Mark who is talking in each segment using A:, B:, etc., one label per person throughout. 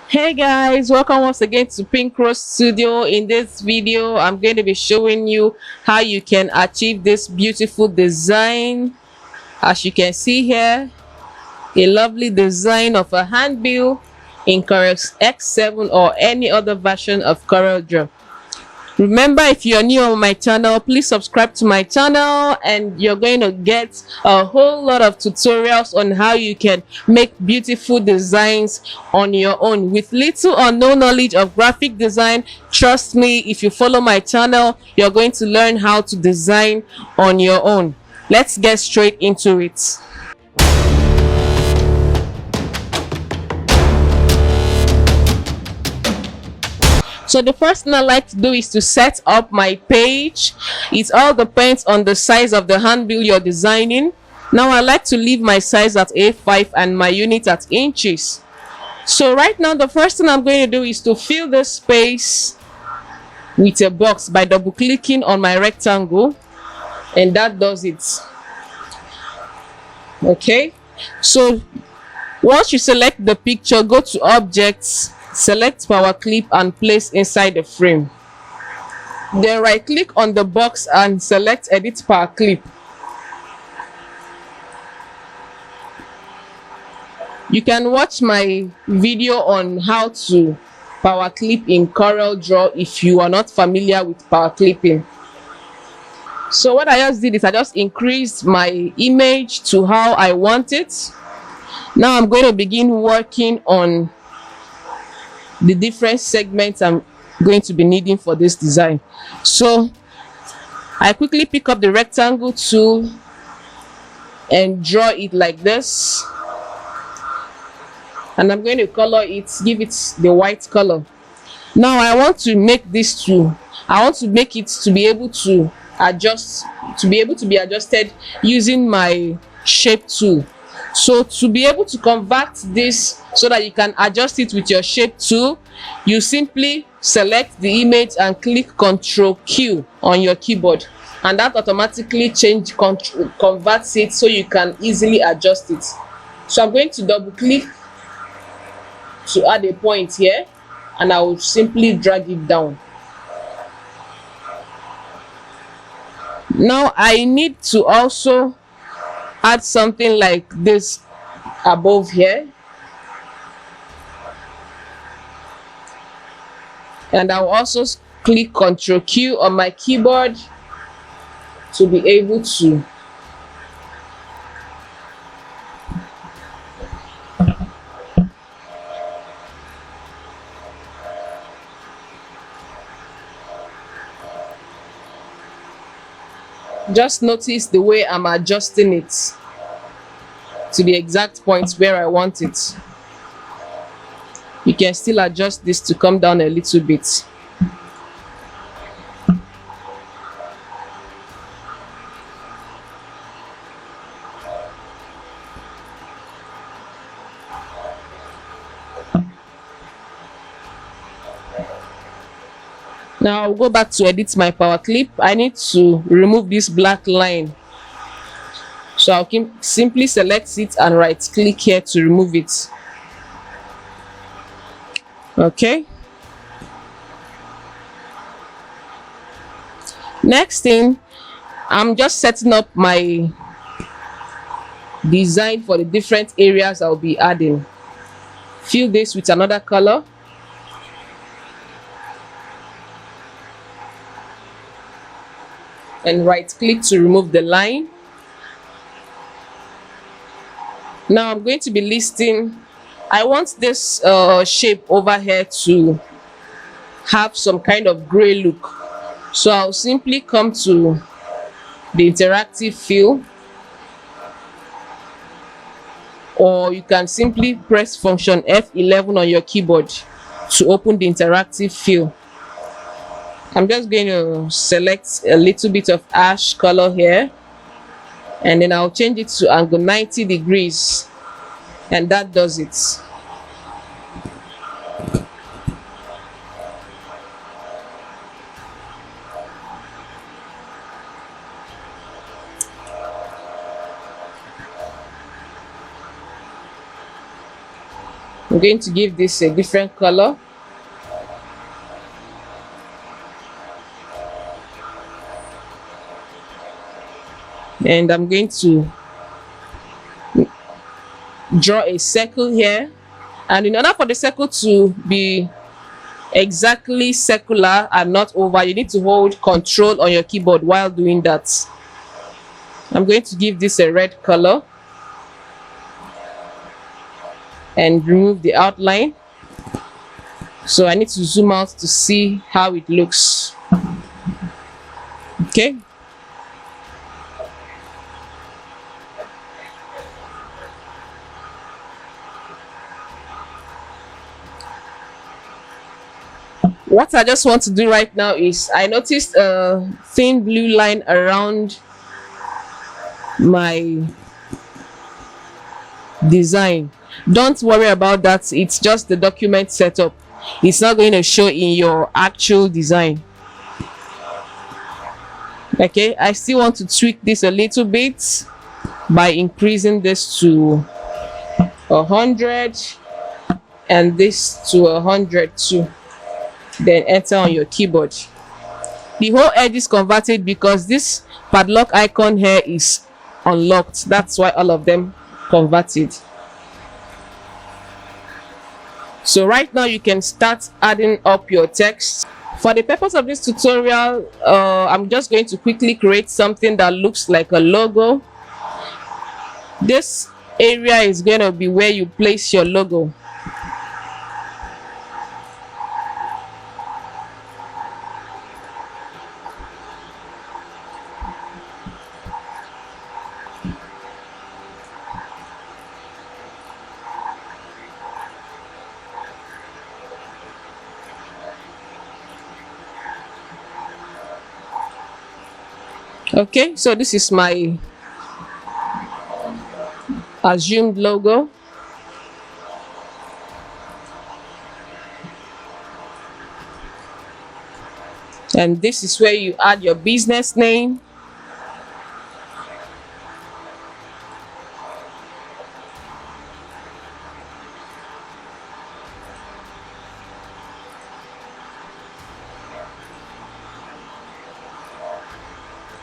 A: Hey guys, welcome once again to PINKROSE Studio. In this video, I'm going to be showing you how you can achieve this beautiful design. As you can see here, a lovely design of a handbill in CorelDraw X7 or any other version of CorelDraw. Remember, if you're new on my channel, please subscribe to my channel and you're going to get a whole lot of tutorials on how you can make beautiful designs on your own with little or no knowledge of graphic design. Trust me, if you follow my channel, you're going to learn how to design on your own. Let's get straight into it. So the first thing I like to do is to set up my page. It all depends on the size of the handbill you're designing. Now I like to leave my size at A5 and my unit at inches. So right now the first thing I'm going to do is to fill the space with a box by double clicking on my rectangle, and that does it. Okay, so once you select the picture, go to objects, select power clip and place inside the frame. Then right click on the box and select edit power clip. You can watch my video on how to power clip in CorelDraw if you are not familiar with power clipping. So what I just did is I just increased my image to how I want it. Now I'm going to begin working on the different segments I'm going to be needing for this design. So I quickly pick up the rectangle tool and draw it like this, and I'm going to color it, give it the white color. Now I want to make this tool, I want to make it to be able to adjust, to be able to be adjusted using my shape tool. So to be able to convert this so that you can adjust it with your shape tool, you simply select the image and click Ctrl Q on your keyboard, and that automatically converts it so you can easily adjust it. So I'm going to double click to add a point here, and I will simply drag it down. Now I need to also add something like this above here, and I'll also click Ctrl Q on my keyboard to be able to just notice the way I'm adjusting it to the exact point where I want it. You can still adjust this to come down a little bit. Now I'll go back to edit my power clip. I need to remove this black line. So I'll simply select it and right click here to remove it. Okay. Next thing, I'm just setting up my design for the different areas I'll be adding. Fill this with another color. And right click to remove the line. Now I'm going to be listing, I want this shape over here to have some kind of gray look. So I'll simply come to the interactive fill, or you can simply press function F11 on your keyboard to open the interactive fill. I'm just going to select a little bit of ash color here, and then I'll change it to angle 90 degrees, and that does it. I'm going to give this a different color. And I'm going to draw a circle here. And in order for the circle to be exactly circular and not oval, you need to hold Control on your keyboard while doing that. I'm going to give this a red color and remove the outline. So I need to zoom out to see how it looks. Okay. What I just want to do right now is, I noticed a thin blue line around my design. Don't worry about that, it's just the document setup. It's not going to show in your actual design. Okay, I still want to tweak this a little bit by increasing this to 100 and this to 100 too. Then enter on your keyboard. The whole edge is converted because this padlock icon here is unlocked. That's why all of them converted. So right now you can start adding up your text. For the purpose of this tutorial, I'm just going to quickly create something that looks like a logo. This area is going to be where you place your logo. Okay, so this is my assumed logo. And this is where you add your business name.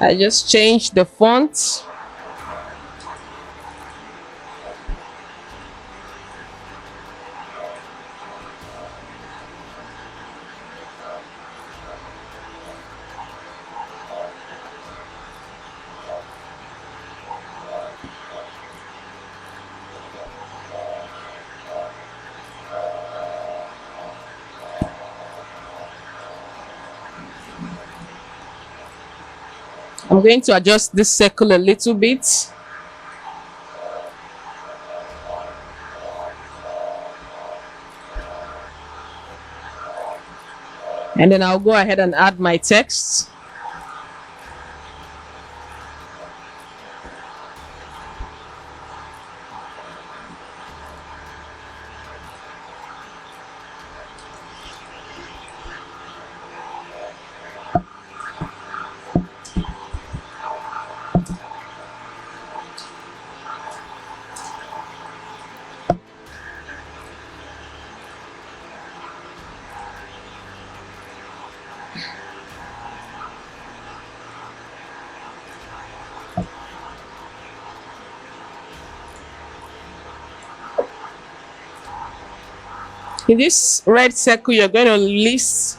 A: I just changed the font. I'm going to adjust this circle a little bit. And then I'll go ahead and add my text. In this red circle, you're going to list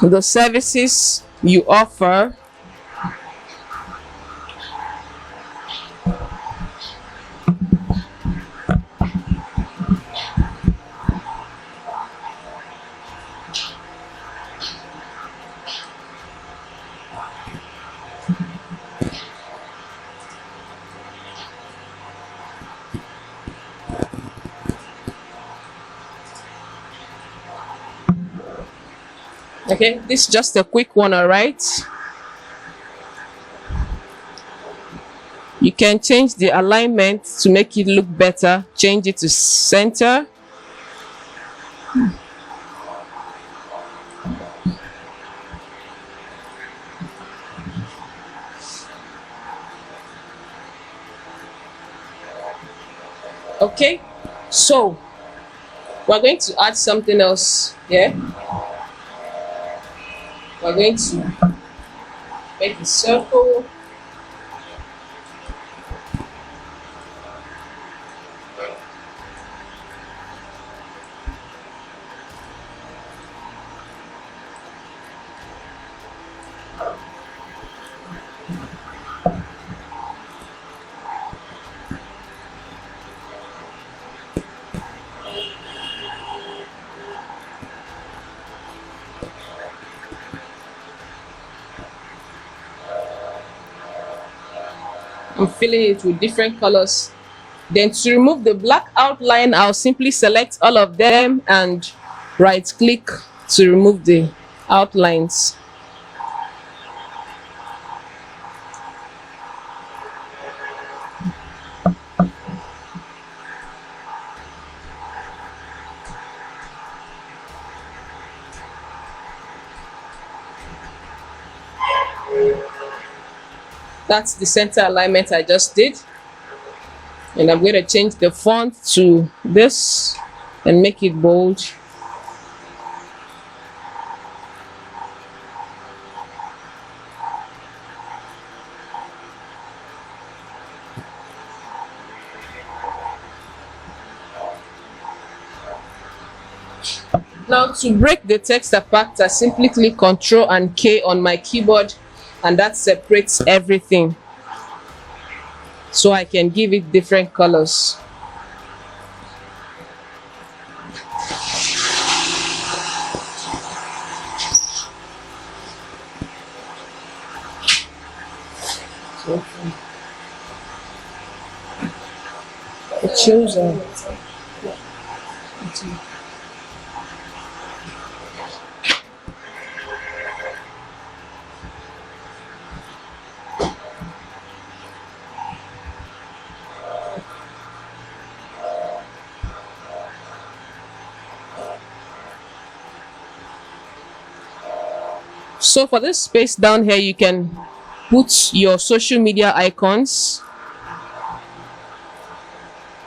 A: the services you offer. Okay, this is just a quick one, all right? You can change the alignment to make it look better. Change it to center. Okay, So we're going to add something else here. We're going to make a circle. I'm filling it with different colors. Then to remove the black outline, I'll simply select all of them and right click to remove the outlines. That's the center alignment I just did. And I'm going to change the font to this and make it bold. Now to break the text apart, I simply click Ctrl and K on my keyboard, and that separates everything, so I can give it different colors. Choose So for this space down here, you can put your social media icons,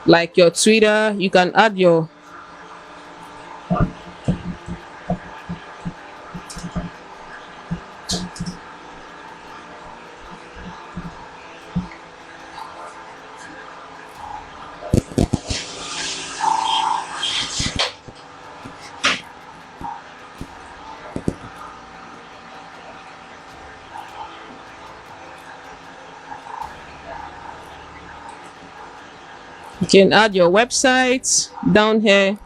A: like your Twitter. You can add your website down here.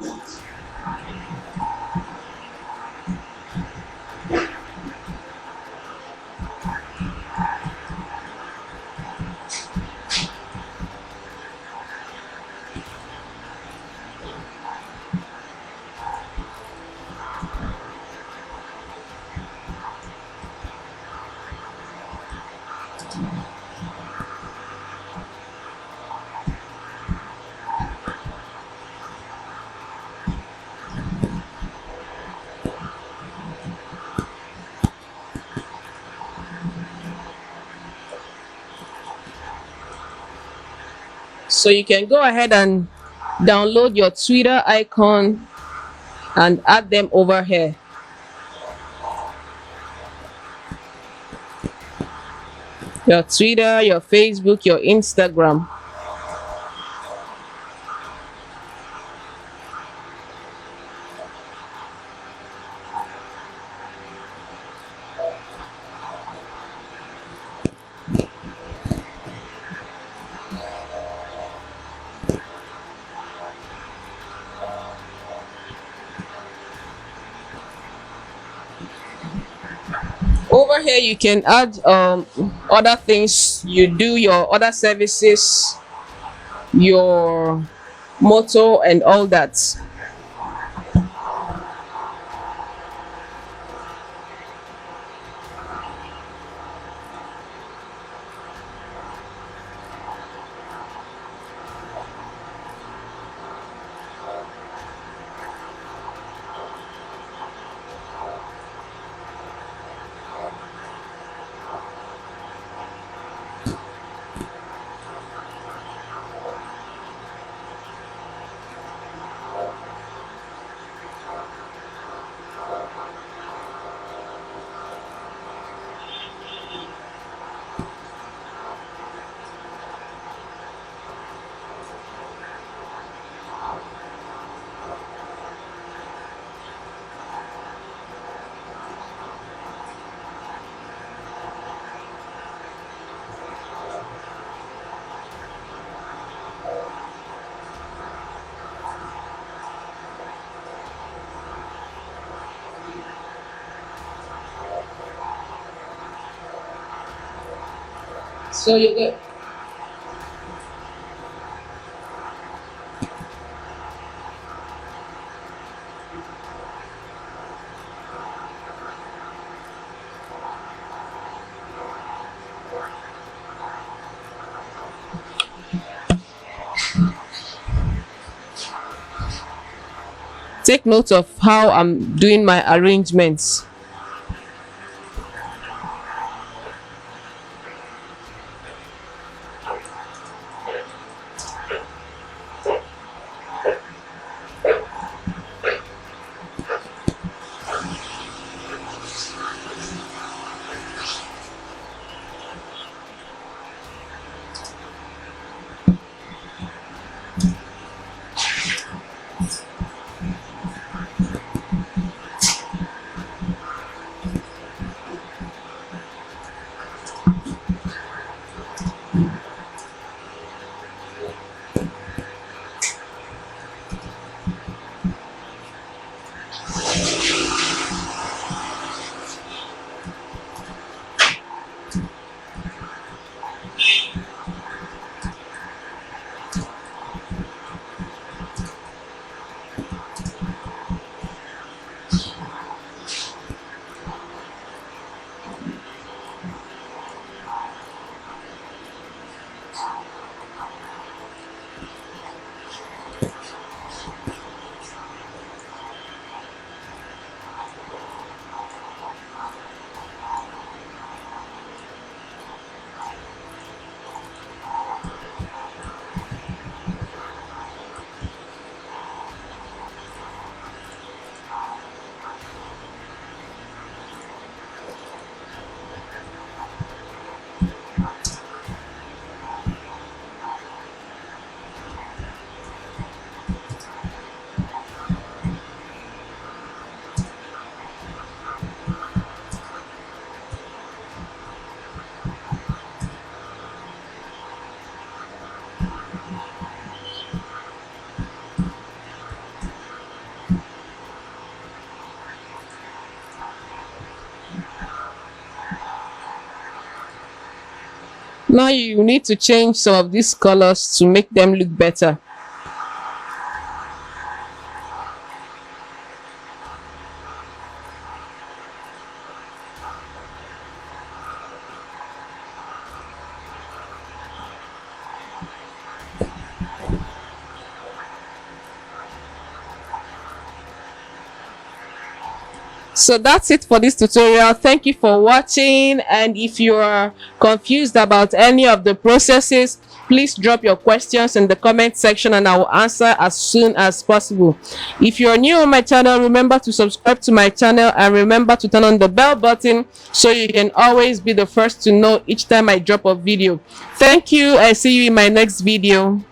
A: So you can go ahead and download your Twitter icon and add them over here. Your Twitter, your Facebook, your Instagram. Over here you can add other things you do, your other services, your motto and all that. So you go. Take note of how I'm doing my arrangements. Now you need to change some of these colors to make them look better. So that's it for this tutorial. Thank you for watching, and if you are confused about any of the processes, please drop your questions in the comment section and I will answer as soon as possible. If you're new on my channel, remember to subscribe to my channel and remember to turn on the bell button so you can always be the first to know each time I drop a video. Thank you, and see you in my next video.